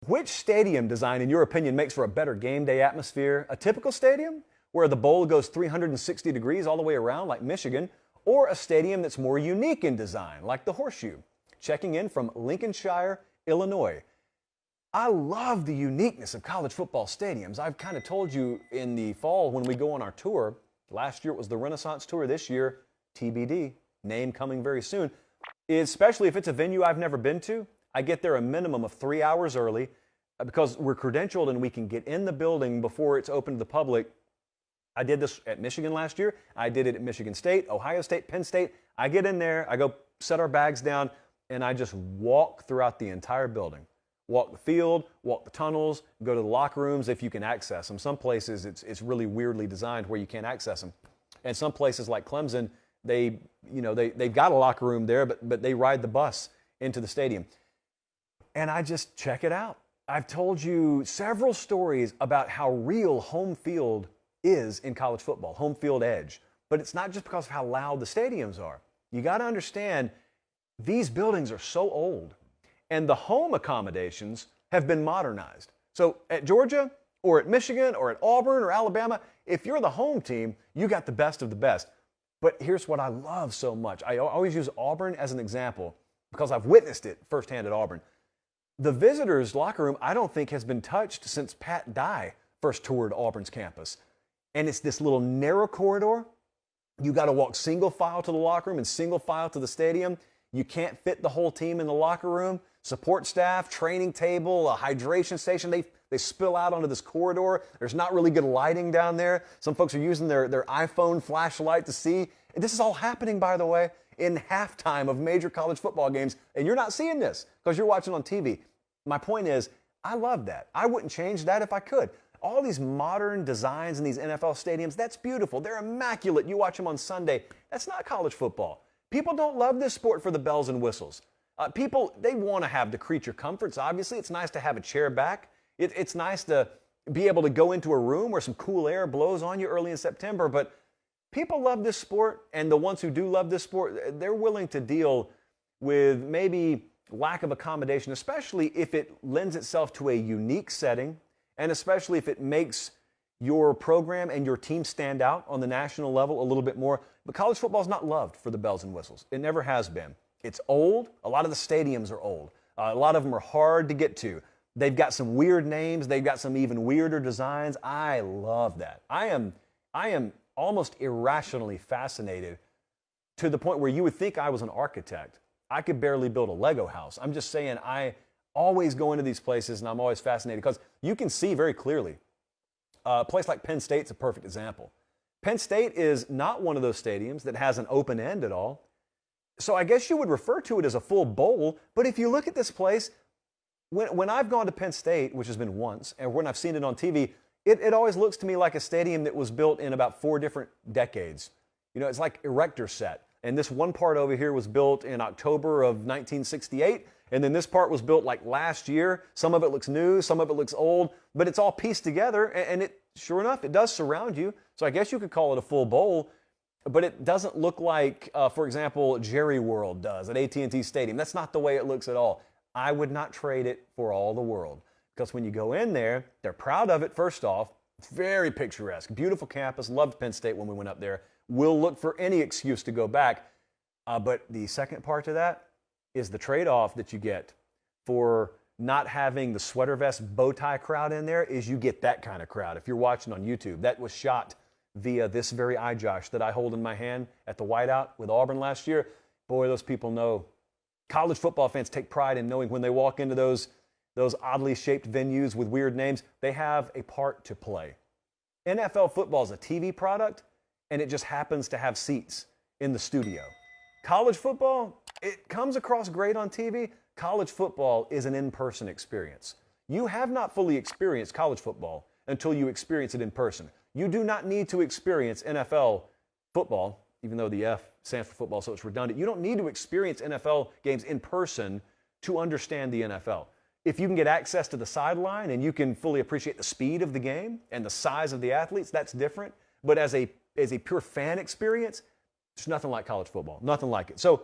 which stadium design, in your opinion, makes for a better game day atmosphere? A typical stadium where the bowl goes 360 degrees all the way around like Michigan, or a stadium that's more unique in design like the Horseshoe? Checking in from Lincolnshire, Illinois. I love the uniqueness of college football stadiums. I've kind of told you in the fall when we go on our tour. Last year it was the Renaissance Tour. This year, TBD, name coming very soon. Especially if it's a venue I've never been to, I get there a minimum of 3 hours early because we're credentialed and we can get in the building before it's open to the public. I did this at Michigan last year. I did it at Michigan State, Ohio State, Penn State. I get in there, I go set our bags down, and I just walk throughout the entire building. Walk the field, walk the tunnels, go to the locker rooms if you can access them. Some places it's really weirdly designed where you can't access them. And some places like Clemson, they've got a locker room there, but they ride the bus into the stadium. And I just check it out. I've told you several stories about how real home field is in college football, home field edge. But it's not just because of how loud the stadiums are. You got to understand, these buildings are so old. And the home accommodations have been modernized. So at Georgia or at Michigan or at Auburn or Alabama, if you're the home team, you got the best of the best. But here's what I love so much. I always use Auburn as an example because I've witnessed it firsthand at Auburn. The visitors' locker room, I don't think, has been touched since Pate first toured Auburn's campus. And it's this little narrow corridor. You got to walk single file to the locker room and single file to the stadium. You can't fit the whole team in the locker room. Support staff, training table, a hydration station, they spill out onto this corridor. There's not really good lighting down there. Some folks are using their iPhone flashlight to see. And this is all happening, by the way, in halftime of major college football games. And you're not seeing this because you're watching on TV. My point is, I love that. I wouldn't change that if I could. All these modern designs in these NFL stadiums, that's beautiful. They're immaculate. You watch them on Sunday. That's not college football. People don't love this sport for the bells and whistles. People, they want to have the creature comforts, obviously. It's nice to have a chair back. It's nice to be able to go into a room where some cool air blows on you early in September. But people love this sport, and the ones who do love this sport, they're willing to deal with maybe lack of accommodation, especially if it lends itself to a unique setting, and especially if it makes your program and your team stand out on the national level a little bit more. But college football is not loved for the bells and whistles. It never has been. It's old. A lot of the stadiums are old. A lot of them are hard to get to. They've got some weird names. They've got some even weirder designs. I love that. I am almost irrationally fascinated to the point where you would think I was an architect. I could barely build a Lego house. I'm just saying, I always go into these places and I'm always fascinated because you can see very clearly. A place like Penn State's a perfect example. Penn State is not one of those stadiums that has an open end at all. So I guess you would refer to it as a full bowl, but if you look at this place, when I've gone to Penn State, which has been once, and when I've seen it on TV, it always looks to me like a stadium that was built in about 4 different decades. You know, it's like erector set. And this one part over here was built in October of 1968, and then this part was built like last year. Some of it looks new, some of it looks old, but it's all pieced together, and it, sure enough, it does surround you. So I guess you could call it a full bowl. But it doesn't look like, for example, Jerry World does at AT&T Stadium. That's not the way it looks at all. I would not trade it for all the world. Because when you go in there, they're proud of it, first off. It's very picturesque. Beautiful campus. Loved Penn State when we went up there. We'll look for any excuse to go back. But the second part to that is the trade-off that you get for not having the sweater vest bow tie crowd in there is you get that kind of crowd. If you're watching on YouTube, that was shot via this very iJosh that I hold in my hand at the whiteout with Auburn last year. Boy, those people know. College football fans take pride in knowing when they walk into those oddly shaped venues with weird names, they have a part to play. NFL football is a TV product, and it just happens to have seats in the studio. College football, it comes across great on TV. College football is an in-person experience. You have not fully experienced college football until you experience it in person. You do not need to experience NFL football, even though the F stands for football, so it's redundant. You don't need to experience NFL games in person to understand the NFL. If you can get access to the sideline and you can fully appreciate the speed of the game and the size of the athletes, that's different. But as a pure fan experience, there's nothing like college football, nothing like it. So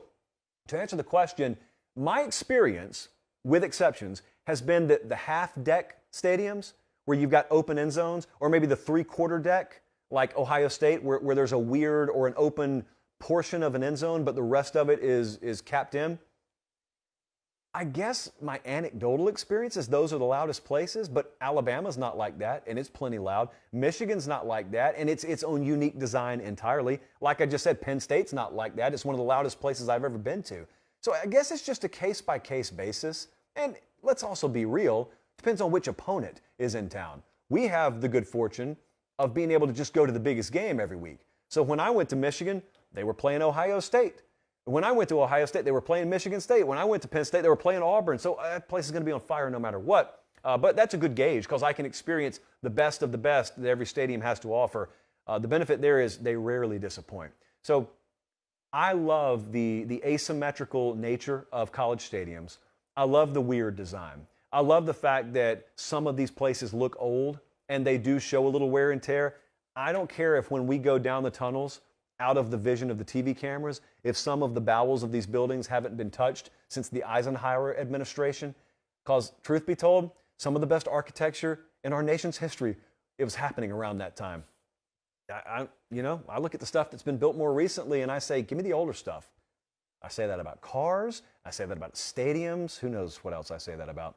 to answer the question, my experience with exceptions, has been that the half-deck stadiums where you've got open end zones, or maybe the three-quarter deck, like Ohio State, where there's a weird or an open portion of an end zone, but the rest of it is capped in. I guess my anecdotal experience is those are the loudest places, but Alabama's not like that, and it's plenty loud. Michigan's not like that, and it's its own unique design entirely. Like I just said, Penn State's not like that. It's one of the loudest places I've ever been to. So I guess it's just a case-by-case basis. And let's also be real, depends on which opponent is in town. We have the good fortune of being able to just go to the biggest game every week. So when I went to Michigan, they were playing Ohio State. When I went to Ohio State, they were playing Michigan State. When I went to Penn State, they were playing Auburn. So that place is going to be on fire no matter what. But that's a good gauge because I can experience the best of the best that every stadium has to offer. The benefit there is they rarely disappoint. So I love the asymmetrical nature of college stadiums. I love the weird design. I love the fact that some of these places look old and they do show a little wear and tear. I don't care if when we go down the tunnels, out of the vision of the TV cameras, if some of the bowels of these buildings haven't been touched since the Eisenhower administration. Because, truth be told, some of the best architecture in our nation's history, it was happening around that time. I look at the stuff that's been built more recently and I say, give me the older stuff. I say that about cars. I say that about stadiums. Who knows what else I say that about.